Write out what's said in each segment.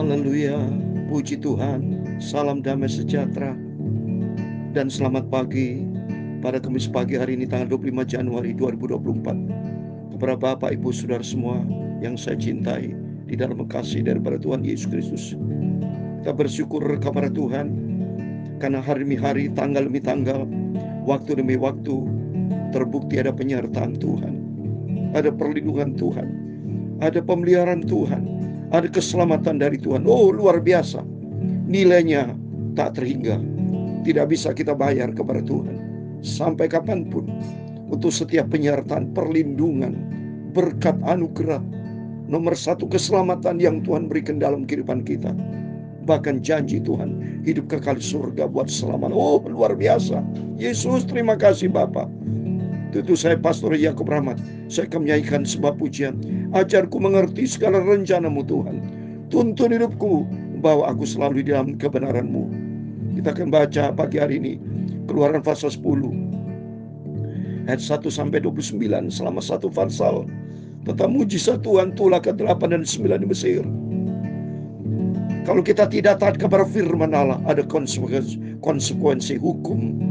Haleluya, puji Tuhan. Salam damai sejahtera dan selamat pagi pada Kamis pagi hari ini tanggal 25 Januari 2024. Kepada Bapak, Ibu, Saudara semua yang saya cintai di dalam kasih daripada Tuhan Yesus Kristus, kita bersyukur kepada Tuhan karena hari demi hari, tanggal demi tanggal, waktu demi waktu, terbukti ada penyertaan Tuhan, ada perlindungan Tuhan, ada pemeliharaan Tuhan, ada keselamatan dari Tuhan. Oh, luar biasa. Nilainya tak terhingga. Tidak bisa kita bayar kepada Tuhan. Sampai kapanpun, untuk setiap penyertaan, perlindungan, berkat, anugerah, nomor satu keselamatan yang Tuhan berikan dalam kehidupan kita. Bahkan janji Tuhan, hidup kekal surga buat selamanya. Oh, luar biasa. Yesus, terima kasih Bapa. Tentu saya Pastor Yakub Rahmat, saya akan menyanyikan sebuah pujian. Ajarku mengerti segala rencana-Mu Tuhan. Tuntun hidupku, bawa aku selalu di dalam kebenaran-Mu. Kita akan baca pagi hari ini Keluaran pasal 10 ayat 1 sampai 29 selama satu pasal tentang mujizat Tuhan tulah ke-8 dan 9 di Mesir. Kalau kita tidak taat kepada firman Allah, ada konsekuensi hukum.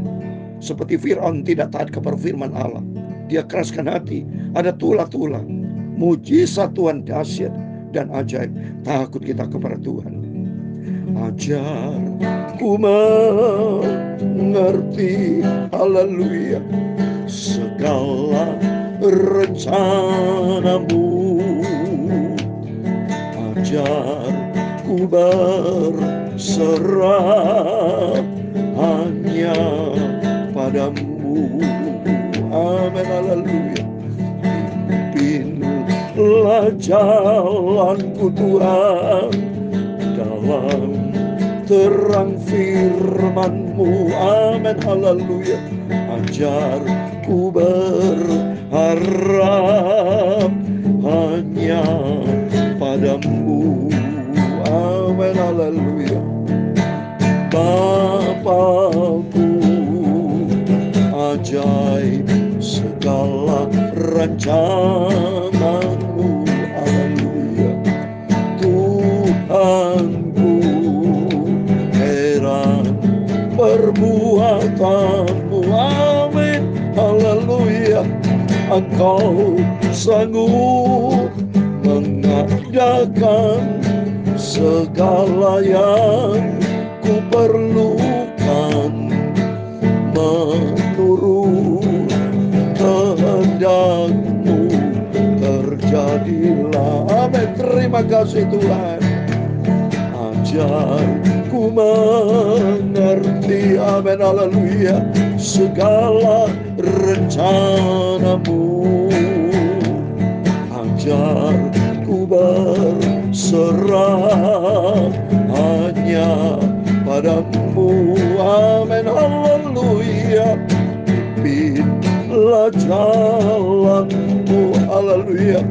Seperti Fir'aun tidak taat kepada firman Allah, dia keraskan hati, ada tulah-tulah. Mujizat Tuhan dahsyat dan ajaib. Takut kita kepada Tuhan. Ajarku mengerti, haleluya, segala rencana-Mu. Ajarku berserah hanya padamu. Amin, haleluya. Pimpinlah jalanku Tuhan dalam terang firman-Mu. Amin, haleluya. Ajarku berharap hanya padamu. Amin, haleluya. Bapakku, ajaib segala rencana-Mu. Haleluya. Tuhanku, heran perbuatan-Mu. Amin, haleluya. Engkau sanggup mengadakan segala yang ku perlukan, menurut kehendak-Mu terjadilah. Amin, terima kasih Tuhan. Ajarku mengerti, amin, haleluya, segala rencana-Mu. Ajarku berserah hanya padamu. Amin, haleluya. Pimpinlah jalan-Mu, haleluya,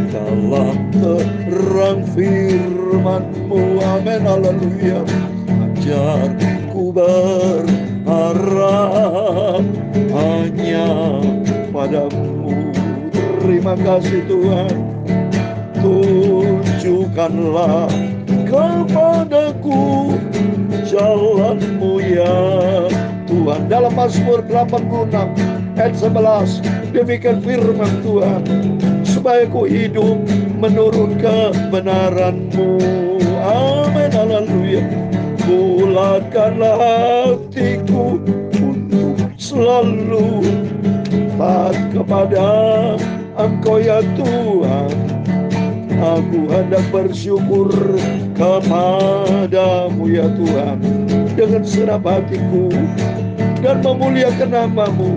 dalam terang firman-Mu. Amin, haleluya. Ajarku berharap hanya padamu. Terima kasih Tuhan. Tunjukkanlah kepadaku jalan-Mu ya Tuhan. Dalam Mazmur 86 ayat 11, demikian firman Tuhan, supaya ku hidup menurut kebenaran-Mu. Amin, haleluya. Bulatkanlah hatiku untuk selalu taat kepada Engkau ya Tuhan. Aku hendak bersyukur kepadamu ya Tuhan dengan segenap hatiku dan memuliakan nama-Mu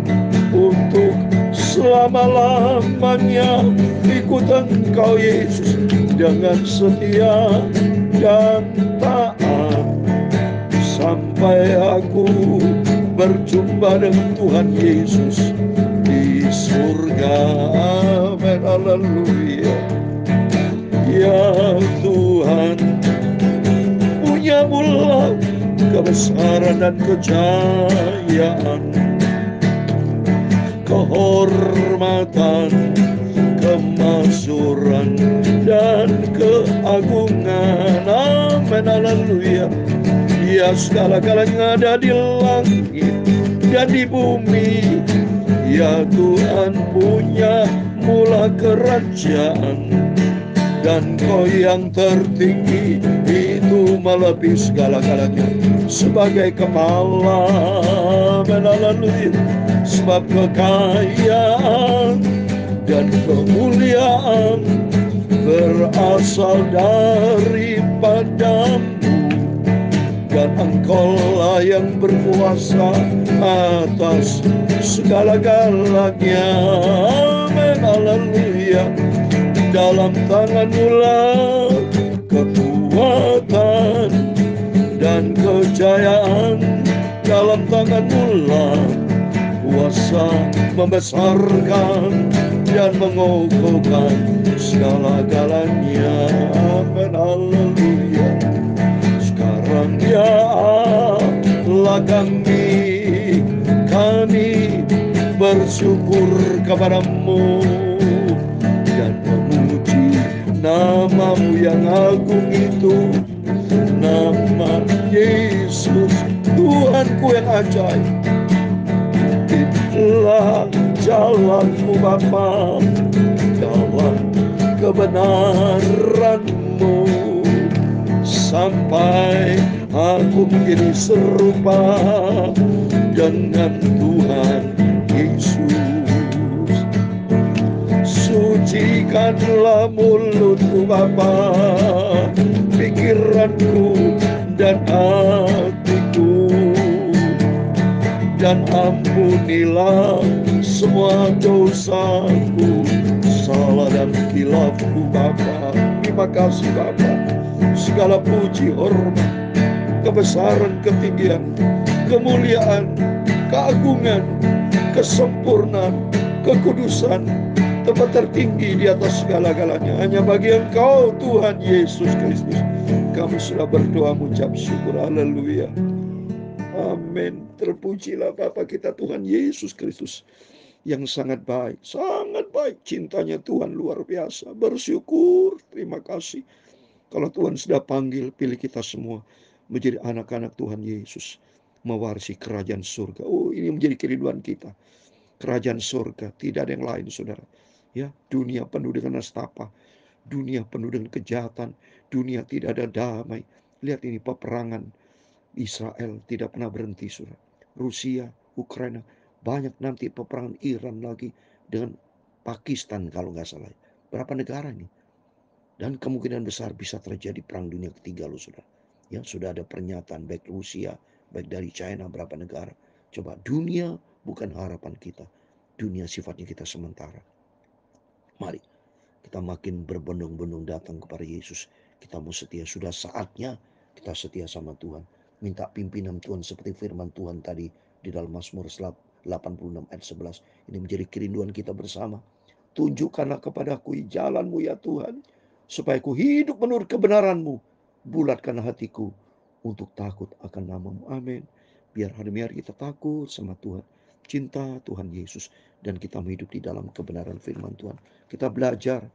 untuk selama-lamanya. Ikut Engkau Yesus dengan setia dan taat sampai aku berjumpa dengan Tuhan Yesus di surga. Amin, haleluya. Ya Tuhan, punya-Mu kebesaran dan kejayaan, kehormatan, kemasyuran dan keagungan. Amin. Amin, haleluya. Ya, segala-galanya ada di langit dan di bumi. Ya Tuhan, punya mula kerajaan, dan Kau yang tertinggi itu melebihi segala-galanya. Sebagai kepala, haleluya, sebab kekayaan dan kemuliaan berasal daripadamu, dan Engkau-lah yang berkuasa atas segala-galanya. Amin, haleluya. Dalam tangan-Mu-lah kekuatan dan kejayaan, dalam tangan-Mu-lah kuasa membesarkan dan mengokohkan segala-galanya. Amin, haleluya. Sekarang ya Allah, kami bersyukur kepada-Mu dan memuji nama-Mu yang agung itu, nama Yesus, Tuhanku yang ajaib. Itulah jalan-Mu Bapa, dalam kebenaran-Mu, sampai aku menjadi serupa dengan Tuhan Yesus. Sucikanlah mulutku Bapa, pikiranku dan hatiku, dan ampunilah semua dosaku, salah dan khilafku Bapa. Terima kasih Bapa. Segala puji, hormat, kebesaran, ketinggian, kemuliaan, keagungan, kesempurnaan, kekudusan, tempat tertinggi di atas segala-galanya hanya bagi Engkau Tuhan Yesus Kristus. Kami sudah berdoa mengucap syukur. Haleluya. Amin. Terpujilah Bapa kita Tuhan Yesus Kristus yang sangat baik cintanya Tuhan luar biasa. Bersyukur, terima kasih. Kalau Tuhan sudah panggil, pilih kita semua menjadi anak-anak Tuhan Yesus, mewarisi kerajaan surga. Oh, ini menjadi kerinduan kita. Kerajaan surga tidak ada yang lain, saudara. Ya, dunia penuh dengan nestapa, dunia penuh dengan kejahatan, dunia tidak ada damai. Lihat ini peperangan Israel tidak pernah berhenti, saudara. Rusia, Ukraina, banyak nanti peperangan Iran lagi dengan Pakistan kalau nggak salah. Berapa negara ini? Dan kemungkinan besar bisa terjadi perang dunia ketiga loh saudara. Ya, sudah ada pernyataan baik Rusia, baik dari China, berapa negara. Coba, dunia bukan harapan kita. Dunia sifatnya kita sementara. Mari kita makin berbondong-bondong datang kepada Yesus. Kita mau setia, sudah saatnya kita setia sama Tuhan. Minta pimpinan Tuhan seperti firman Tuhan tadi di dalam Mazmur 86 ayat 11. Ini menjadi kerinduan kita bersama. Tunjukkanlah kepadaku jalan-Mu ya Tuhan, supaya ku hidup menurut kebenaran-Mu. Bulatkan hatiku untuk takut akan nama-Mu. Amin. Biar hari-hari kita takut sama Tuhan, cinta Tuhan Yesus, dan kita hidup di dalam kebenaran firman Tuhan. Kita belajar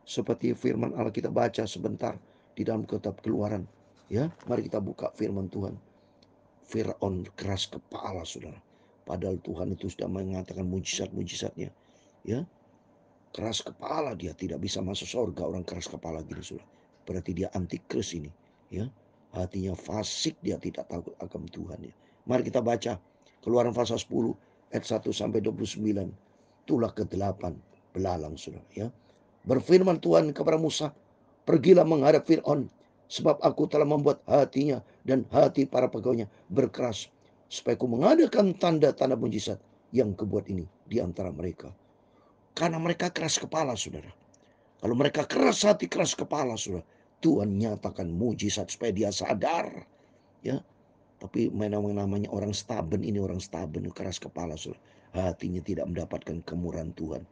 seperti firman Allah, kita baca sebentar di dalam kitab Keluaran. Ya, mari kita buka firman Tuhan. Firaun keras kepala, saudara. Padahal Tuhan itu sudah mengatakan mujizat-mujizatnya. Ya, keras kepala, dia tidak bisa masuk surga. Orang keras kepala gini sudah, berarti dia antikris ini, ya. Hatinya fasik, dia tidak takut akan Tuhan ya. Mari kita baca Keluaran pasal 10 ayat 1 sampai 29. Itulah ke-8 belalang sudah ya. Berfirman Tuhan kepada Musa, pergilah menghadap Fir'aun, sebab aku telah membuat hatinya dan hati para pegawainya berkeras, supaya aku mengadakan tanda-tanda mujizat yang kubuat ini di antara mereka. Karena mereka keras kepala, saudara. Kalau mereka keras hati, keras kepala, saudara, Tuhan nyatakan mujizat supaya dia sadar. Ya, tapi namanya orang stubborn ini, orang stubborn, keras kepala, saudara. Hatinya tidak mendapatkan kemurahan Tuhan.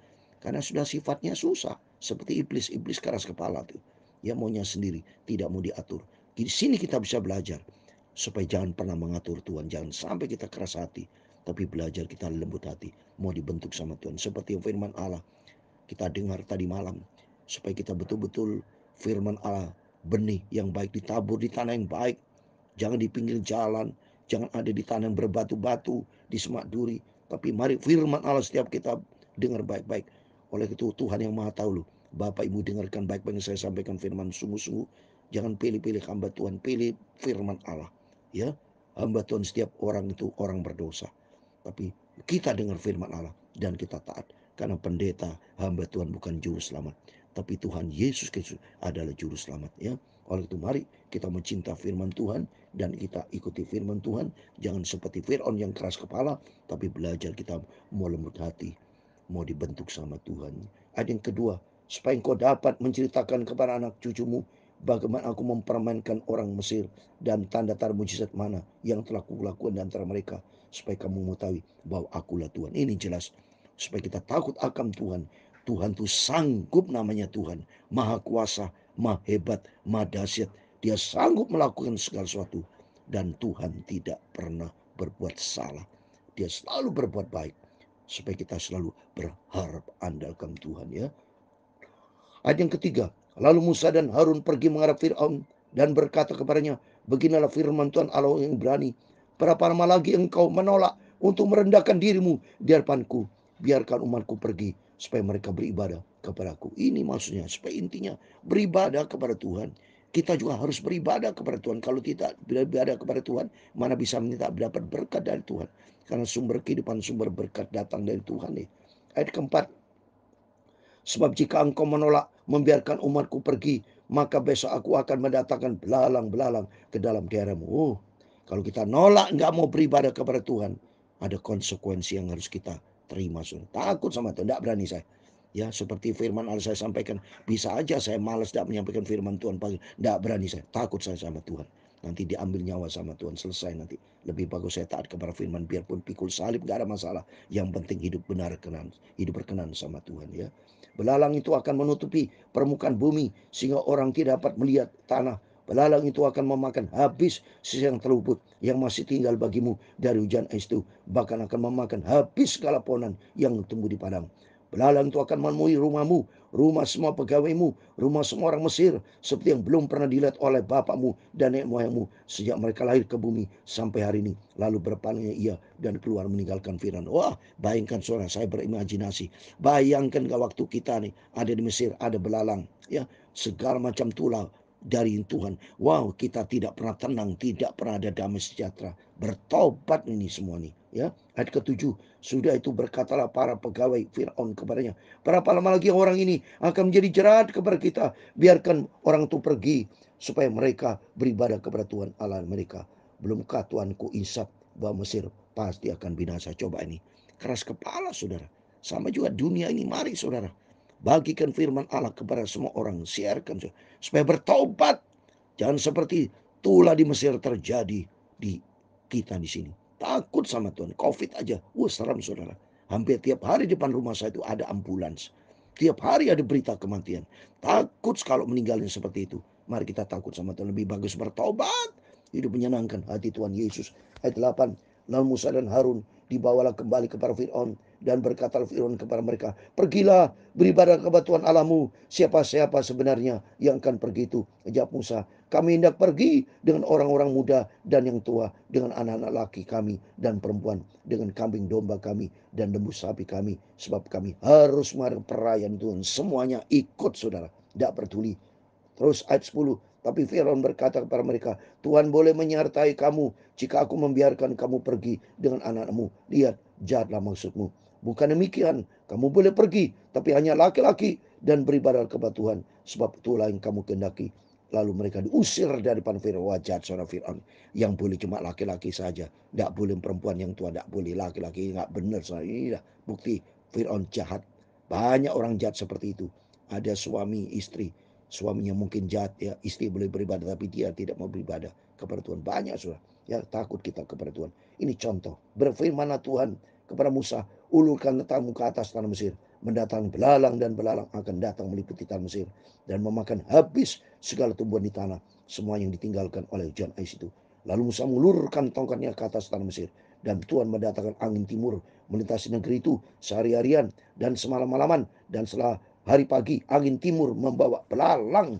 Karena sudah sifatnya susah. Seperti iblis. Iblis keras kepala tuh. Ya, maunya sendiri, tidak mau diatur. Di sini kita bisa belajar supaya jangan pernah mengatur Tuhan. Jangan sampai kita keras hati, tapi belajar kita lembut hati, mau dibentuk sama Tuhan. Seperti firman Allah kita dengar tadi malam, supaya kita betul-betul firman Allah benih yang baik ditabur di tanah yang baik. Jangan di pinggir jalan, jangan ada di tanah yang berbatu-batu, di semak duri. Tapi mari firman Allah setiap kita dengar baik-baik. Oleh itu Tuhan yang Maha Tahu loh. Bapak Ibu dengarkan baik-baik yang saya sampaikan firman sungguh-sungguh. Jangan pilih-pilih hamba Tuhan, pilih firman Allah. Ya, hamba Tuhan setiap orang itu orang berdosa. Tapi kita dengar firman Allah dan kita taat. Karena pendeta hamba Tuhan bukan juru selamat. Tapi Tuhan Yesus Kristus adalah juru selamat. Ya, oleh itu mari kita mencinta firman Tuhan dan kita ikuti firman Tuhan. Jangan seperti Fir'aun yang keras kepala, tapi belajar kita mau lembut hati, mau dibentuk sama Tuhan. Ada yang kedua, supaya engkau dapat menceritakan kepada anak cucumu bagaimana aku mempermainkan orang Mesir dan tanda-tanda mujizat mana yang telah kulakukan di antara mereka, supaya kamu mengetahui bahwa akulah Tuhan. Ini jelas supaya kita takut akan Tuhan. Tuhan itu sanggup, namanya Tuhan maha kuasa, maha hebat, maha dahsyat. Dia sanggup melakukan segala sesuatu. Dan Tuhan tidak pernah berbuat salah. Dia selalu berbuat baik. Supaya kita selalu berharap andalkan Tuhan, ya. Ayat yang ketiga, lalu Musa dan Harun pergi menghadap Fir'aun dan berkata kepadanya, beginilah firman Tuhan Allah yang berani, berapa lama lagi engkau menolak untuk merendahkan dirimu di hadapanku? Biarkan umatku pergi supaya mereka beribadah kepadaku. Ini maksudnya, supaya intinya beribadah kepada Tuhan. Kita juga harus beribadah kepada Tuhan. Kalau tidak beribadah kepada Tuhan, mana bisa minta dapat berkat dari Tuhan? Karena sumber kehidupan, sumber berkat datang dari Tuhan. Ayat keempat, sebab jika engkau menolak membiarkan umatku pergi, maka besok aku akan mendatangkan belalang-belalang ke dalam daerahmu. Kalau kita nolak, nggak mau beribadah kepada Tuhan, ada konsekuensi yang harus kita terima. Takut sama Tuhan, nggak berani saya. Ya, seperti firman Allah saya sampaikan, bisa aja saya malas tidak menyampaikan firman Tuhan pagi. Nggak berani saya, takut saya sama Tuhan. Nanti diambil nyawa sama Tuhan, selesai nanti. Lebih bagus saya taat kepada firman, biarpun pikul salib, nggak ada masalah. Yang penting hidup benar, hidup berkenan sama Tuhan, ya. Belalang itu akan menutupi permukaan bumi sehingga orang tidak dapat melihat tanah. Belalang itu akan memakan habis sisa yang terluput yang masih tinggal bagimu dari hujan es itu. Bahkan akan memakan habis segala pohonan yang tumbuh di padang. Belalang itu akan menemui rumahmu, rumah semua pegawaimu, rumah semua orang Mesir, seperti yang belum pernah dilihat oleh bapakmu dan nenek moyangmu sejak mereka lahir ke bumi sampai hari ini. Lalu berpalingnya ia dan keluar meninggalkan Firaun. Wah, bayangkan saudara, saya berimajinasi. Bayangkan gak waktu kita nih ada di Mesir, ada belalang, ya, segala macam tulah dari Tuhan. Wow, kita tidak pernah tenang, tidak pernah ada damai sejahtera. Bertobat ini semua nih, ya. Ayat ketujuh, sudah itu berkatalah para pegawai Fir'aun kepadanya, berapa lama lagi orang ini akan menjadi jerat kepada kita? Biarkan orang itu pergi supaya mereka beribadah kepada Tuhan Allah mereka. Belumkah Tuanku insaf bahwa Mesir pasti akan binasa? Coba ini, keras kepala saudara. Sama juga dunia ini, mari saudara, bagikan firman Allah kepada semua orang, siarkan supaya bertobat. Jangan seperti tulah di Mesir terjadi di kita di sini. Takut sama Tuhan. Covid aja, seram saudara. Hampir tiap hari depan rumah saya itu ada ambulans. Tiap hari ada berita kematian. Takut kalau meninggalnya seperti itu. Mari kita takut sama Tuhan. Lebih bagus bertobat. Hidup menyenangkan hati Tuhan Yesus. Ayat 8. Lalu Musa dan Harun dibawalah kembali kepada Fir'aun. Dan berkata Fir'aun kepada mereka, pergilah beribadah kepada Tuhan Allahmu. Siapa-siapa sebenarnya yang akan pergi itu? Jawab Musa, kami hendak pergi dengan orang-orang muda dan yang tua, dengan anak-anak laki kami dan perempuan, dengan kambing domba kami dan lembu sapi kami. Sebab kami harus mengadakan perayaan Tuhan. Semuanya ikut saudara, tidak peduli. Terus ayat 10, tapi Firaun berkata kepada mereka, Tuhan boleh menyertai kamu jika aku membiarkan kamu pergi dengan anak-anakmu. Lihat, jahatlah maksudmu. Bukan demikian, kamu boleh pergi, tapi hanya laki-laki dan beribadah kepada Tuhan. Sebab itulah yang kamu kehendaki. Lalu mereka diusir dari depan Firaun. Wajah saudara Firaun. Yang boleh cuma laki-laki saja. Tidak boleh perempuan yang tua, tidak boleh laki-laki. Tidak benar. Ini bukti Firaun jahat. Banyak orang jahat seperti itu. Ada suami istri, suaminya mungkin jahat, ya, istri boleh beribadah tapi dia tidak mau beribadah kepada Tuhan. Banyak sudah, ya, takut kita kepada Tuhan. Ini contoh. Berfirmanlah Tuhan kepada Musa, ulurkan letakmu ke atas tanah Mesir, mendatang belalang dan belalang akan datang meliputi tanah Mesir dan memakan habis segala tumbuhan di tanah, semua yang ditinggalkan oleh hujan ais itu. Lalu Musa mengulurkan tongkatnya ke atas tanah Mesir, dan Tuhan mendatangkan angin timur melintasi negeri itu sehari-harian dan semalam-malaman, dan setelah hari pagi angin timur membawa belalang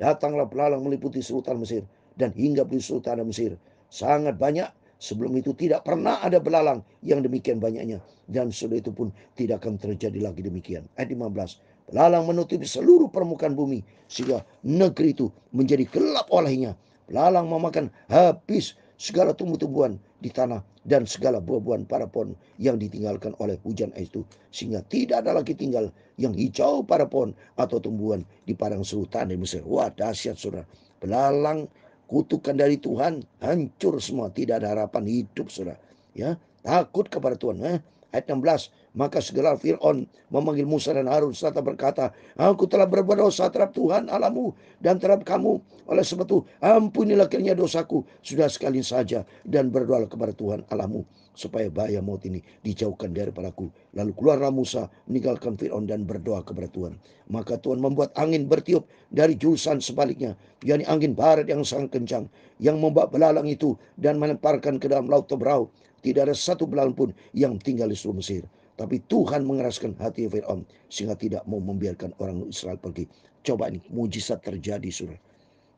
Datanglah belalang meliputi sultan Mesir dan hingga di sultan Mesir. Sangat banyak. Sebelum itu tidak pernah ada belalang yang demikian banyaknya. Dan sudah itu pun tidak akan terjadi lagi demikian. Ayat 15. Belalang menutupi seluruh permukaan bumi sehingga negeri itu menjadi gelap olehnya. Belalang memakan habis segala tumbuh-tumbuhan di tanah dan segala buah-buahan para pohon yang ditinggalkan oleh hujan itu, sehingga tidak ada lagi tinggal yang hijau pada pohon atau tumbuhan di padang sultan di Mesir. Wah, dahsyat saudara. Belalang kutukan dari Tuhan, hancur semua, tidak ada harapan hidup saudara. Ya, takut kepada Tuhan. Ayat 16. Maka segera Fir'aun memanggil Musa dan Harun serta berkata, aku telah berbuat dosa terhadap Tuhan Allahmu dan terhadap kamu. Oleh sebab itu ampunilah kiranya dosaku sudah sekali saja, dan berdoalah kepada Tuhan Allahmu supaya bahaya maut ini dijauhkan daripadaku. Lalu keluarlah Musa meninggalkan Fir'aun dan berdoa kepada Tuhan. Maka Tuhan membuat angin bertiup dari jurusan sebaliknya, yakni angin barat yang sangat kencang, yang membawa belalang itu dan melemparkan ke dalam laut Teberau. Tidak ada satu belalang pun yang tinggal di seluruh Mesir. Tapi Tuhan mengeraskan hati Fir'aun sehingga tidak mau membiarkan orang Israel pergi. Coba ini mujizat terjadi, saudara.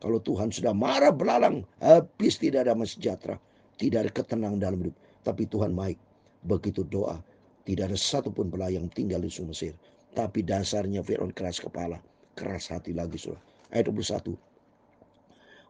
Kalau Tuhan sudah marah belalang, habis, tidak ada sejahtera, tidak ada ketenangan dalam hidup. Tapi Tuhan baik. Begitu doa, tidak ada satupun belalang yang tinggal di seluruh Mesir. Tapi dasarnya Fir'aun keras kepala, keras hati lagi, saudara. Ayat 21.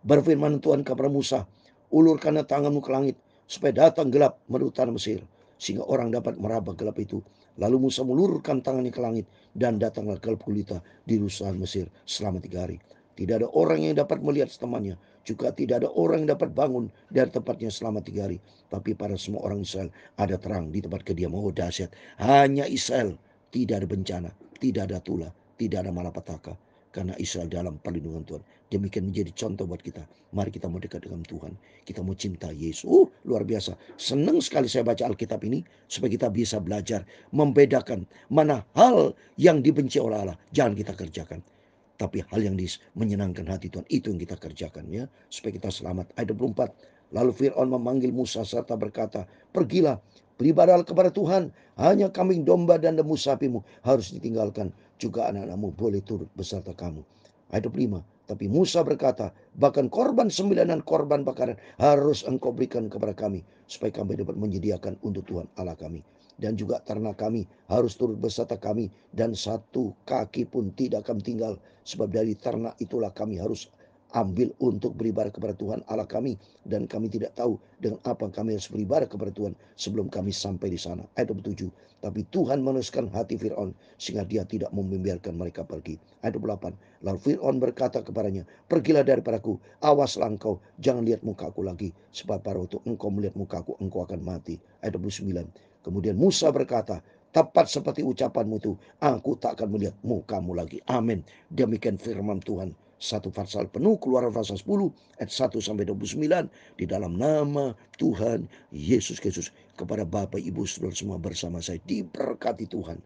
Berfirman Tuhan kepada Musa, ulurkanlah tanganmu ke langit, supaya datang gelap menuju tanah Mesir, sehingga orang dapat meraba gelap itu. Lalu Musa meluruskan tangannya ke langit, dan datanglah gelap gulita di lusahan Mesir selama 3 hari. Tidak ada orang yang dapat melihat temannya, juga tidak ada orang yang dapat bangun dari tempatnya selama 3 hari. Tapi pada semua orang Israel ada terang di tempat kediaman. Oh, dahsyat. Hanya Israel tidak ada bencana, tidak ada tulah, tidak ada malapetaka, karena Israel dalam perlindungan Tuhan. Demikian menjadi contoh buat kita. Mari kita mau dekat dengan Tuhan. Kita mau cinta Yesus. Luar biasa. Senang sekali saya baca Alkitab ini, supaya kita bisa belajar membedakan mana hal yang dibenci oleh Allah, jangan kita kerjakan. Tapi hal yang menyenangkan hati Tuhan, itu yang kita kerjakan, ya, supaya kita selamat. Ayat 24. Lalu Fir'aun memanggil Musa serta berkata, pergilah, beribadahlah kepada Tuhan. Hanya kambing domba dan lembu sapimu harus ditinggalkan. Juga anak-anakmu boleh turut beserta kamu. Ayat 25. Tapi Musa berkata, bahkan korban sembilan dan korban bakaran harus engkau berikan kepada kami, supaya kami dapat menyediakan untuk Tuhan Allah kami. Dan juga ternak kami harus turut beserta kami, dan satu kaki pun tidak akan tinggal, sebab dari ternak itulah kami harus ambil untuk beribadah kepada Tuhan Allah kami, dan kami tidak tahu dengan apa kami harus beribadah kepada Tuhan sebelum kami sampai di sana. Ayat 27. Tapi Tuhan meneruskan hati Fir'aun sehingga dia tidak membiarkan mereka pergi. Ayat 28. Lalu Fir'aun berkata kepadanya, pergilah daripadaku, awaslah engkau, jangan lihat mukaku lagi, sebab pada waktu engkau melihat mukaku, engkau akan mati. Ayat 29. Kemudian Musa berkata, tepat seperti ucapanmu itu, aku tak akan melihat mukamu lagi. Amin. Demikian firman Tuhan. Satu pasal penuh, Keluaran pasal 10 ayat 1 sampai 29, di dalam nama Tuhan Yesus Kristus. Kepada Bapak, Ibu, Saudara semua bersama saya diberkati Tuhan.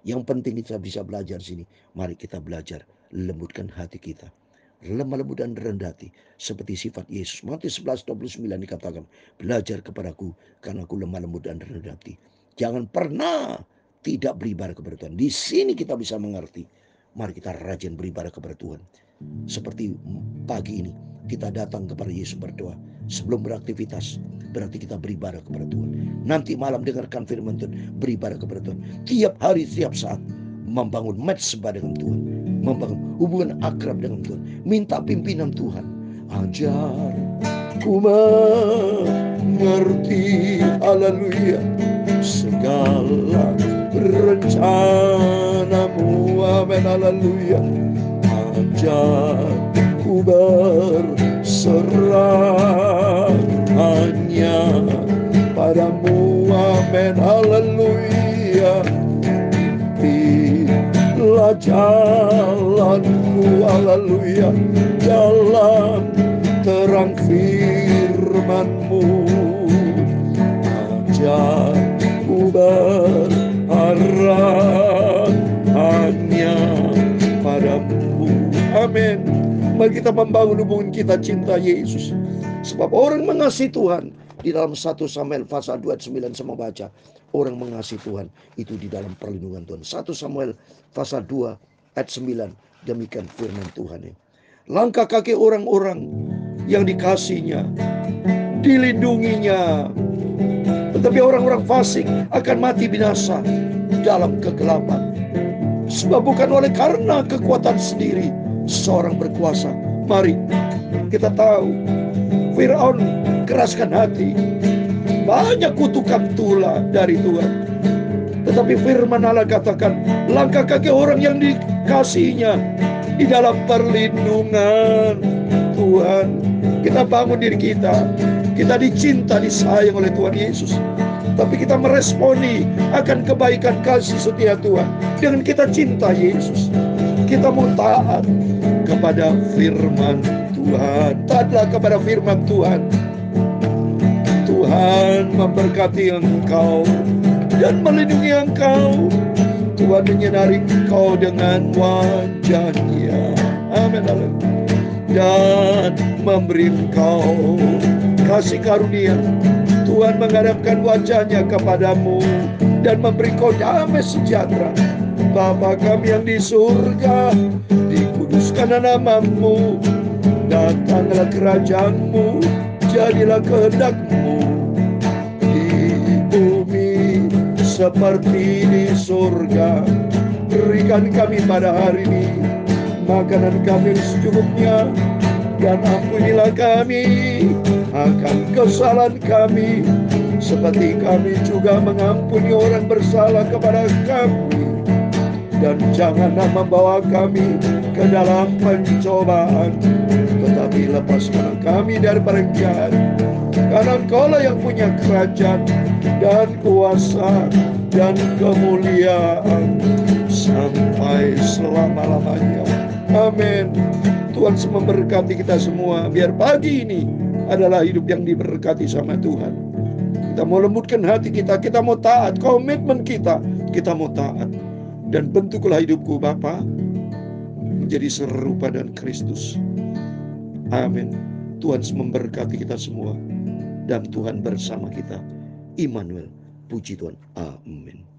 Yang penting kita bisa belajar sini. Mari kita belajar lembutkan hati kita, lemah lembut dan rendah hati, seperti sifat Yesus. Matius 11:29 dikatakan, belajar kepadaku karena aku lemah lembut dan rendah hati. Jangan pernah tidak beribadah kepada Tuhan. Di sini kita bisa mengerti. Mari kita rajin beribadah kepada Tuhan. Seperti pagi ini kita datang kepada Yesus berdoa. Sebelum beraktivitas, berarti kita beribadah kepada Tuhan. Nanti malam dengarkan firman Tuhan, beribadah kepada Tuhan. Tiap hari, tiap saat, membangun mezbah dengan Tuhan, membangun hubungan akrab dengan Tuhan. Minta pimpinan Tuhan. Ajar ku mengerti, haleluya, segala rencanamu, amin, haleluya. Ajar ku berserah hanya padamu, amin, haleluya. Pimpinlah jalanku, haleluya, dalam terang firman-Mu. Ajar ku berharap hanya padamu. Amin. Mari kita membangun hubungan kita cinta Yesus. Sebab orang mengasihi Tuhan, di dalam 1 Samuel pasal 2 ayat 9 sama baca, orang mengasihi Tuhan itu di dalam perlindungan Tuhan. 1 Samuel pasal 2 ayat 9, demikian firman Tuhan. langkah kaki orang-orang yang dikasihnya, dilindunginya. Tetapi orang-orang fasik akan mati binasa dalam kegelapan. Sebab bukan oleh karena kekuatan sendiri seorang berkuasa. Mari kita tahu, Firaun keraskan hati, banyak kutukan pula dari Tuhan. Tetapi firman Allah katakan, langkah kaki orang yang dikasihinya di dalam perlindungan Tuhan. Kita bangun diri kita. Kita dicinta, disayang oleh Tuhan Yesus. Tapi kita meresponi akan kebaikan kasih setia Tuhan dengan kita cinta Yesus. Kita mau taat kepada firman Tuhan. Taatlah kepada firman Tuhan. Tuhan memberkati engkau dan melindungi engkau. Tuhan menyinari engkau dengan wajah-Nya. Amin. Dan memberi engkau kasih karunia. Tuhan menghadapkan wajah-Nya kepadamu dan memberi kau damai sejahtera. Bapa kami yang di surga, dikuduskanlah nama-Mu, datanglah kerajaan-Mu, jadilah kehendak-Mu di bumi seperti di surga. Berikan kami pada hari ini makanan kami secukupnya, dan ampunilah kami akan kesalahan kami, seperti kami juga mengampuni orang bersalah kepada kami. Dan janganlah membawa kami ke dalam pencobaan, tetapi lepaskanlah kami daripada yang jahat. Karena Engkau-lah yang punya kerajaan dan kuasa dan kemuliaan sampai selama-lamanya. Amin. Tuhan memberkati kita semua. Biar pagi ini adalah hidup yang diberkati sama Tuhan. Kita mau lembutkan hati kita, kita mau taat, komitmen kita mau taat. Dan bentuklah hidupku Bapa menjadi serupa dengan Kristus. Amin. Tuhan memberkati kita semua, dan Tuhan bersama kita. Immanuel, puji Tuhan. Amin.